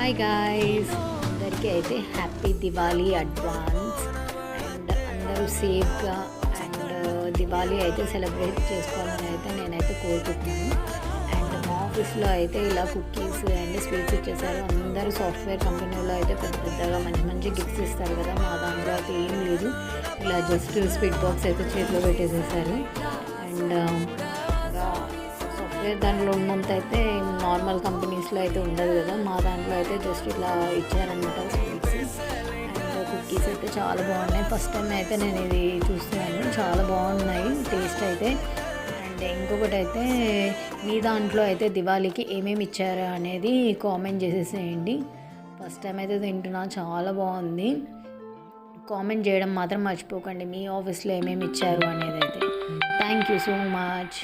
Hi guys, అందరికీ అయితే happy Diwali advance. And అందరూ సేఫ్గా అండ్ దివాళీ అయితే సెలబ్రేట్ చేసుకోవాలని అయితే నేనైతే కోరుకుంటున్నాను. అండ్ మా ఆఫీస్లో అయితే ఇలా కుకీస్ అండ్ స్వీట్స్ ఇచ్చేసారు. అందరూ సాఫ్ట్వేర్ కంపెనీలో అయితే పెద్ద పెద్దగా మంచి మంచి గిఫ్ట్స్ ఇస్తారు కదా, మా దాంట్లో అయితే ఏం లేదు. ఇలా జస్ట్ స్వీట్ బాక్స్ అయితే చేతిలో పెట్టేసేసారు. అండ్ సాఫ్ట్వేర్ దాంట్లో ఉన్నంత అయితే నార్మల్ కంపెనీస్లో అయితే ఉండదు కదా, మా దాంట్లో అయితే జస్ట్ ఇట్లా ఇచ్చారనమాట స్వీట్స్. అండ్ కుకీస్ అయితే చాలా బాగున్నాయి. ఫస్ట్ టైం అయితే నేను ఇది చూస్తున్నాను, చాలా బాగున్నాయి టేస్ట్ అయితే. అండ్ ఇంకొకటి అయితే మీ దాంట్లో అయితే దివాళీకి ఏమేమి ఇచ్చారా అనేది కామెంట్ చేసేసేయండి. ఫస్ట్ టైం అయితే తింటున్నా, చాలా బాగుంది. కామెంట్ చేయడం మాత్రం మర్చిపోకండి, మీ ఆఫీస్లో ఏమేమి ఇచ్చారు అనేది అయితే. Thank you so much.